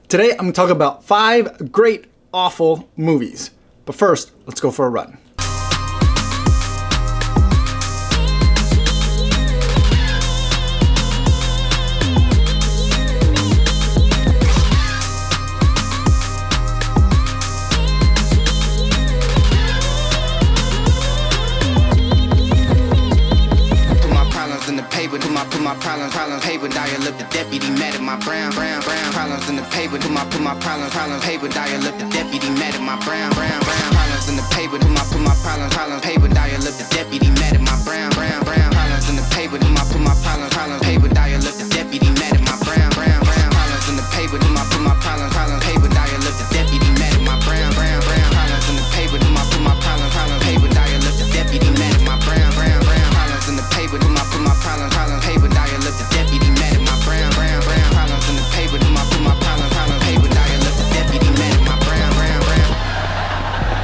Today, I'm going to talk about 5 great, awful movies. But first, let's go for a run. Put my problems, paper, dial up the deputy, mad at my brown, problems in the paper, put my problems, paper, dial up the deputy, mad at my brown, problems in the paper, put my problems, paper, dial up the deputy, mad at my brown, problems in the paper, put my problems, paper, dial up the deputy, mad at my brown, problems in the paper, put my problems, paper, dial up the deputy, mad at my brown, problems in the paper, put my problems, paper, dial up the deputy, mad at my brown, problems in the paper, put my problems, paper, dial up the deputy, mad at my brown, problems in the paper, put my problems, paper, dial up the deputy, mad at my brown.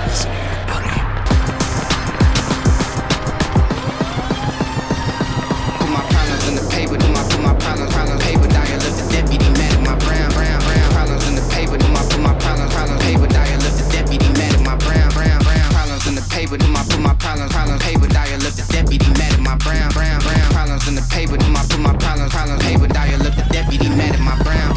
Listen here, buddy. Put my problems in the paper, put my problems, paper, dial up the deputy, mad at my brown, problems in the paper, put my problems, paper, dial up the deputy, mad at my brown, problems in the paper, put my problems, paper, dial up the deputy, mad at my brown, problems in the paper, put my problems, paper, dial up the deputy, mad at my brown.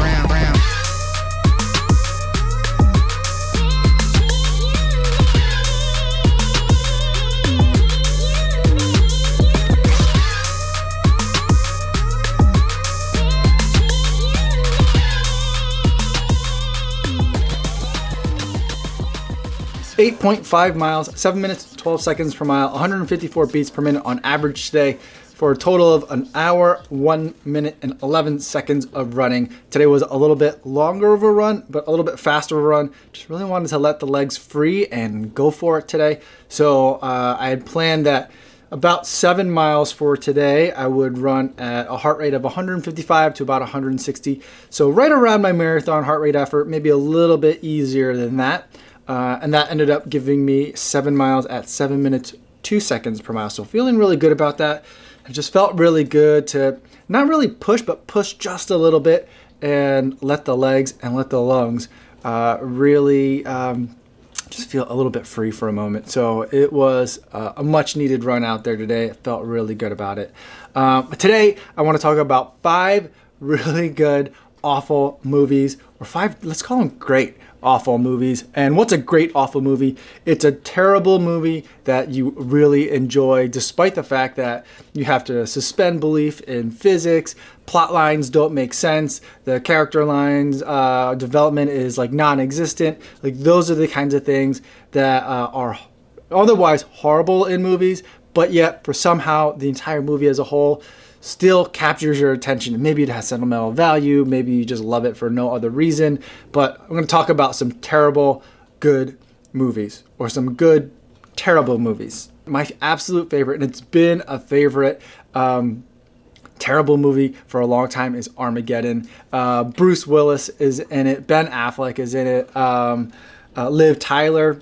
8.5 miles, 7 minutes, 12 seconds per mile, 154 beats per minute on average today, for a total of an hour, 1 minute, and 11 seconds of running. Today was a little bit longer of a run, but a little bit faster of a run. Just really wanted to let the legs free and go for it today. So I had planned that about 7 miles for today, I would run at a heart rate of 155 to about 160. So right around my marathon heart rate effort, maybe a little bit easier than that. And that ended up giving me 7 miles at 7 minutes, 2 seconds per mile. So feeling really good about that. It just felt really good to not really push, but push just a little bit and let the legs and let the lungs really just feel a little bit free for a moment. So it was a much needed run out there today. I felt really good about it. But today I want to talk about 5 really good, awful movies, or 5, let's call them great, awful movies. And what's a great awful movie? It's a terrible movie that you really enjoy, despite the fact that you have to suspend belief in physics, plot lines don't make sense, the character lines development is like non-existent. Like, those are the kinds of things that are otherwise horrible in movies, but yet for somehow the entire movie as a whole still captures your attention. Maybe it has sentimental value, maybe you just love it for no other reason, but I'm going to talk about some terrible good movies, or some good terrible movies. My absolute favorite, and it's been a favorite terrible movie for a long time, is Armageddon. Bruce Willis is in it, Ben Affleck is in it, Liv Tyler.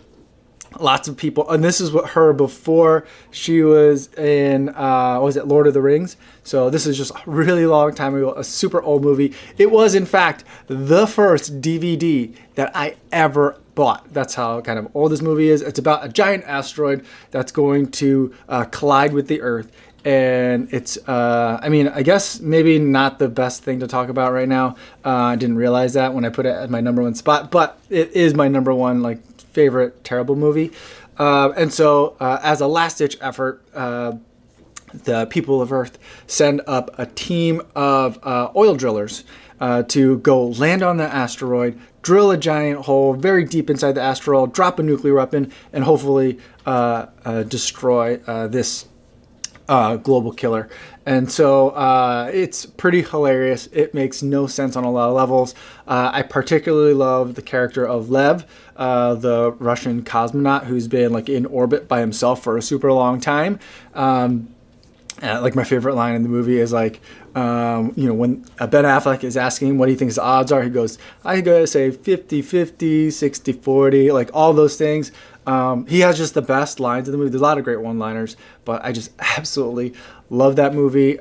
Lots of people, and this is what her before she was in, was it Lord of the Rings? So this is just a really long time ago, a super old movie. It was, in fact, the first DVD that I ever bought. That's how kind of old this movie is. It's about a giant asteroid that's going to collide with the Earth. And it's, I mean, I guess maybe not the best thing to talk about right now. I didn't realize that when I put it at my number 1 spot, but it is my number 1, like, favorite terrible movie. And so as a last-ditch effort, the people of Earth send up a team of oil drillers to go land on the asteroid, drill a giant hole very deep inside the asteroid, drop a nuclear weapon, and hopefully destroy this global killer. And so it's pretty hilarious. It makes no sense on a lot of levels. I particularly love the character of Lev, the Russian cosmonaut who's been like in orbit by himself for a super long time. Like, my favorite line in the movie is like, when Ben Affleck is asking what he thinks the odds are, he goes, I gotta say 50-50, 60-40, like all those things. He has just the best lines in the movie. There's a lot of great one-liners, but I just absolutely love that movie.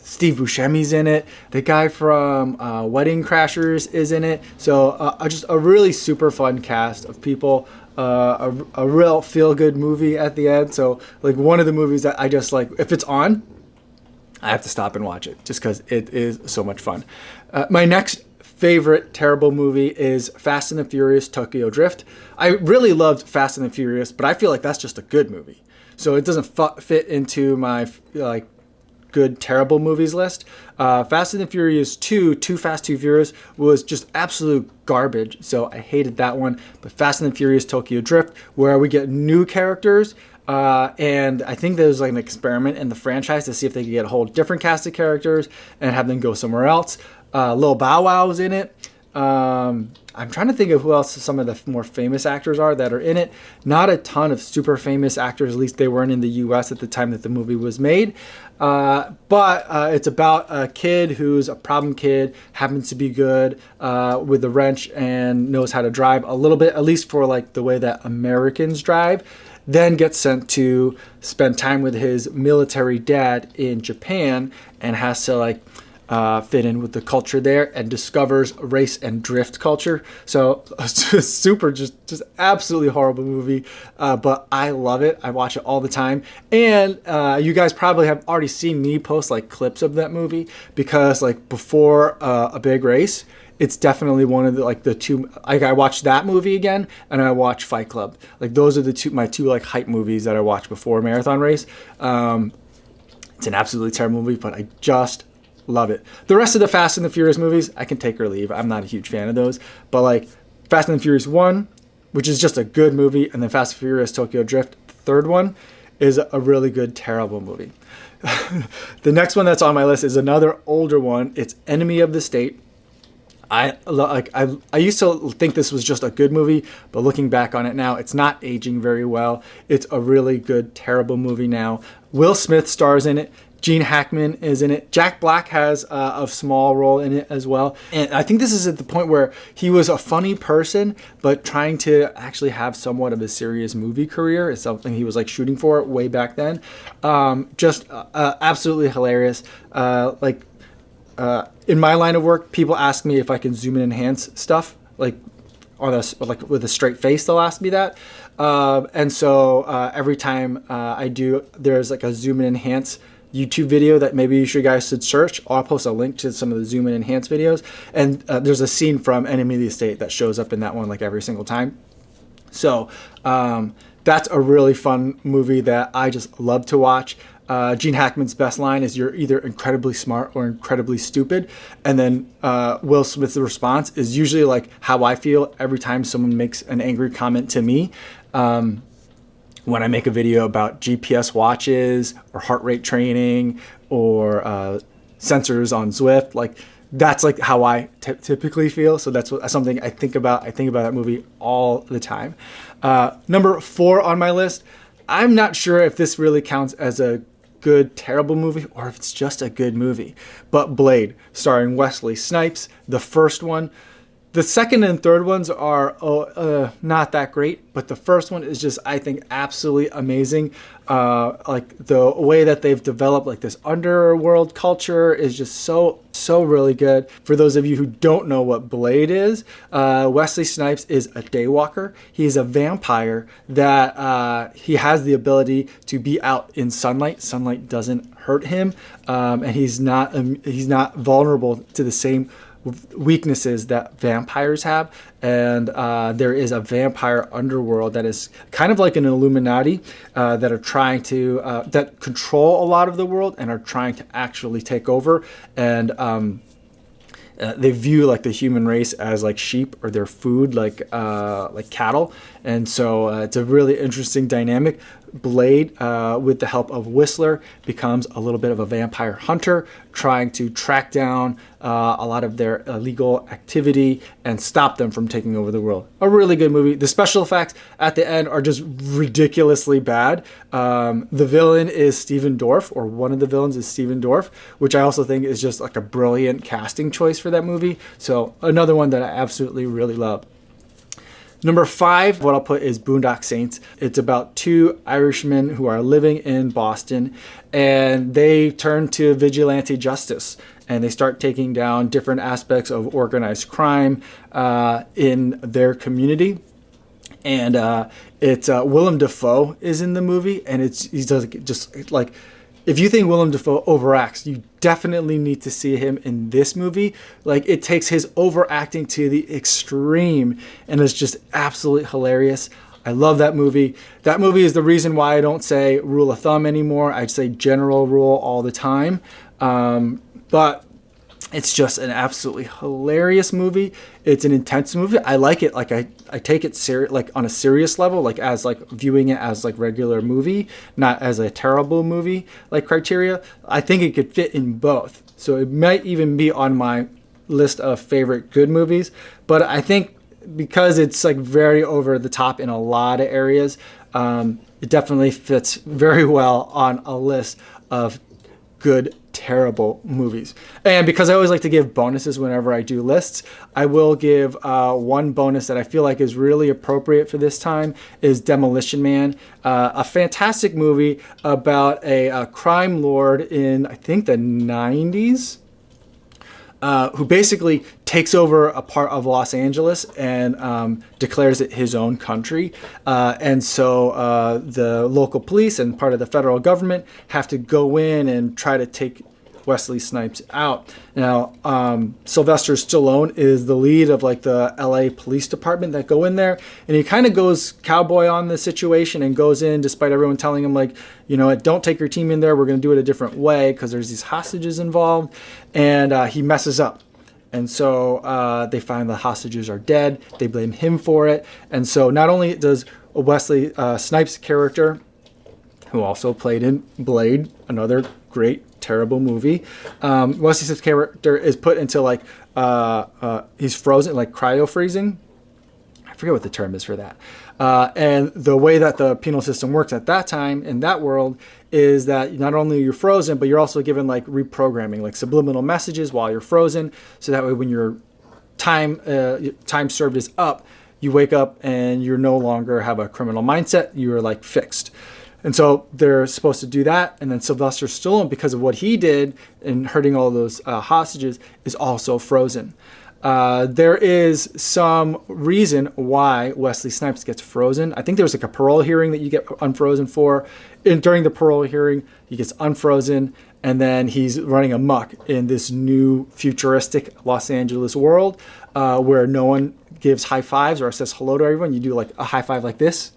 Steve Buscemi's in it. The guy from Wedding Crashers is in it. So just a really super fun cast of people. A real feel-good movie at the end. So like one of the movies that I just like, if it's on, I have to stop and watch it just because it is so much fun. My next favorite terrible movie is Fast and the Furious Tokyo Drift. I really loved Fast and the Furious, but I feel like that's just a good movie. So it doesn't fit into my like good terrible movies list. Fast and the Furious 2, Too Fast, Too Furious was just absolute garbage. So I hated that one. But Fast and the Furious Tokyo Drift, where we get new characters, and I think there's like an experiment in the franchise to see if they could get a whole different cast of characters and have them go somewhere else. Lil Bow Wow's in it. I'm trying to think of who else some of the more famous actors are that are in it. Not a ton of super famous actors, at least they weren't in the US at the time that the movie was made. But it's about a kid who's a problem kid, happens to be good with a wrench and knows how to drive a little bit, at least for like the way that Americans drive. Then gets sent to spend time with his military dad in Japan and has to like fit in with the culture there and discovers race and drift culture. So super, just absolutely horrible movie. But I love it. I watch it all the time. And you guys probably have already seen me post like clips of that movie because like before a big race, it's definitely one of the two. Like I watched that movie again, and I watched Fight Club. Like those are my two like hype movies that I watched before a marathon race. It's an absolutely terrible movie, but I just love it. The rest of the Fast and the Furious movies, I can take or leave. I'm not a huge fan of those, but like Fast and the Furious 1, which is just a good movie, and then Fast and Furious Tokyo Drift, the third one, is a really good terrible movie. The next one that's on my list is another older one. It's Enemy of the State. I used to think this was just a good movie, but looking back on it now, it's not aging very well. It's a really good, terrible movie now. Will Smith stars in it. Gene Hackman is in it. Jack Black has a small role in it as well. And I think this is at the point where he was a funny person, but trying to actually have somewhat of a serious movie career is something he was like shooting for way back then. Just absolutely hilarious. In my line of work, people ask me if I can zoom and enhance stuff, like with a straight face. They'll ask me that, and so every time I do, there's like a zoom and enhance YouTube video that maybe you guys should search. I'll post a link to some of the zoom and enhance videos, and there's a scene from Enemy of the State that shows up in that one like every single time. So that's a really fun movie that I just love to watch. Gene Hackman's best line is, "You're either incredibly smart or incredibly stupid." And then Will Smith's response is usually like how I feel every time someone makes an angry comment to me. When I make a video about GPS watches or heart rate training or sensors on Zwift, like that's like how I typically feel. So that's something I think about. I think about that movie all the time. Number 4 on my list. I'm not sure if this really counts as a good, terrible movie or if it's just a good movie. But Blade, starring Wesley Snipes, the first one. The second and third ones are not that great, but the first one is just, I think, absolutely amazing. Like the way that they've developed like this underworld culture is just so really good. For those of you who don't know what Blade is, Wesley Snipes is a daywalker. He's a vampire that he has the ability to be out in sunlight. Sunlight doesn't hurt him, and he's not vulnerable to the same weaknesses that vampires have. And there is a vampire underworld that is kind of like an Illuminati that are trying to that control a lot of the world and are trying to actually take over. And they view like the human race as like sheep or their food, like cattle. And so it's a really interesting dynamic. Blade, with the help of Whistler, becomes a little bit of a vampire hunter, trying to track down a lot of their illegal activity and stop them from taking over the world. A really good movie. The special effects at the end are just ridiculously bad. The villain is Steven Dorff, or one of the villains is Steven Dorff, which I also think is just like a brilliant casting choice for that movie. So another one that I absolutely really love. Number 5, what I'll put is Boondock Saints. It's about 2 Irishmen who are living in Boston, and they turn to vigilante justice, and they start taking down different aspects of organized crime in their community. And it's Willem Dafoe is in the movie, and he does just like, if you think Willem Dafoe overacts, you definitely need to see him in this movie. Like, it takes his overacting to the extreme, and it's just absolutely hilarious. I love that movie. That movie is the reason why I don't say rule of thumb anymore. I'd say general rule all the time. But it's just an absolutely hilarious movie. It's an intense movie. I like it. Like, I take it like on a serious level, like as like viewing it as like regular movie, not as a terrible movie like criteria. I think it could fit in both. So it might even be on my list of favorite good movies. But I think because it's like very over the top in a lot of areas, it definitely fits very well on a list of good terrible movies. And because I always like to give bonuses whenever I do lists, I will give one bonus that I feel like is really appropriate for this time is Demolition Man, a fantastic movie about a crime lord in, I think, the 90s, who basically takes over a part of Los Angeles and declares it his own country. And so the local police and part of the federal government have to go in and try to take Wesley Snipes out. Now, Sylvester Stallone is the lead of like the LA Police Department that go in there, and he kind of goes cowboy on the situation and goes in despite everyone telling him, like, you know, don't take your team in there. We're going to do it a different way because there's these hostages involved, and he messes up. And so they find the hostages are dead. They blame him for it. And so not only does Wesley Snipes' character, who also played in Blade, another great terrible movie, Wesley Snipes' character is put into like he's frozen, like cryo freezing. I forget what the term is for that. And the way that the penal system works at that time in that world is that not only you're frozen, but you're also given like reprogramming, like subliminal messages while you're frozen. So that way when your time served is up, you wake up and you're no longer have a criminal mindset. You're like fixed. And so they're supposed to do that. And then Sylvester Stallone, because of what he did in hurting all those hostages, is also frozen. There is some reason why Wesley Snipes gets frozen. I think there's like a parole hearing that you get unfrozen for. During the parole hearing, he gets unfrozen, and then he's running amok in this new futuristic Los Angeles world where no one gives high fives or says hello to everyone. You do like a high five like this.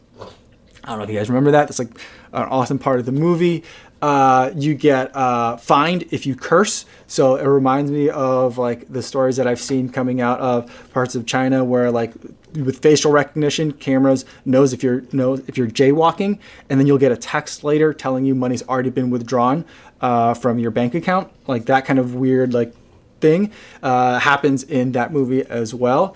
I don't know if you guys remember that. That's like an awesome part of the movie. You get fined if you curse. So it reminds me of like the stories that I've seen coming out of parts of China where like with facial recognition, cameras knows if you're jaywalking, and then you'll get a text later telling you money's already been withdrawn from your bank account. Like that kind of weird like thing happens in that movie as well.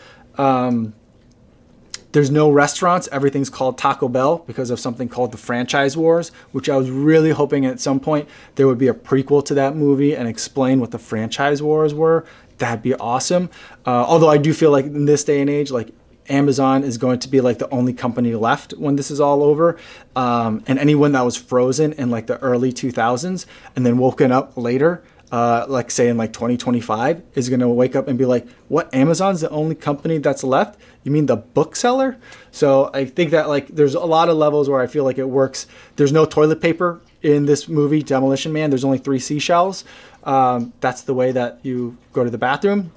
There's no restaurants. Everything's called Taco Bell because of something called the Franchise Wars, which I was really hoping at some point there would be a prequel to that movie and explain what the Franchise Wars were. That'd be awesome. Although I do feel like in this day and age, like Amazon is going to be like the only company left when this is all over. And anyone that was frozen in like the early 2000s and then woken up later, like say in like 2025, is going to wake up and be like, what, Amazon's the only company that's left? You mean the bookseller? So I think that like there's a lot of levels where I feel like it works. There's no toilet paper in this movie, Demolition Man. There's only 3 seashells. That's the way that you go to the bathroom,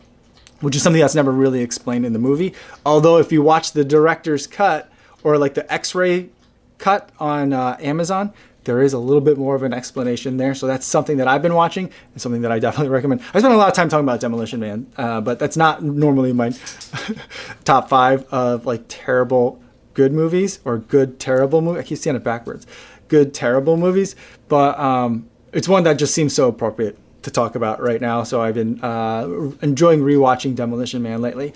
which is something that's never really explained in the movie. Although if you watch the director's cut or like the X-ray cut on Amazon, there is a little bit more of an explanation there. So that's something that I've been watching and something that I definitely recommend. I spent a lot of time talking about Demolition Man, but that's not normally my top 5 of like terrible good movies or good terrible movies. I keep saying it backwards. Good terrible movies. But it's one that just seems so appropriate to talk about right now. So I've been enjoying rewatching Demolition Man lately.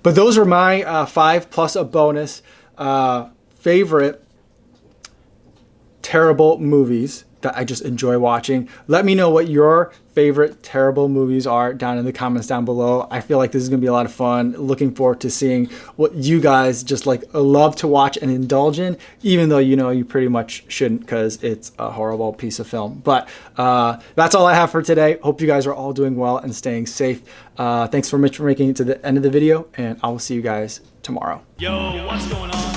But those are my 5 plus a bonus favorite terrible movies that I just enjoy watching. Let me know what your favorite terrible movies are down in the comments down below. I feel like this is gonna be a lot of fun. Looking forward to seeing what you guys just like love to watch and indulge in, even though you know you pretty much shouldn't because it's a horrible piece of film. But that's all I have for today. Hope you guys are all doing well and staying safe. Thanks so much for making it to the end of the video, and I will see you guys tomorrow. Yo, what's going on?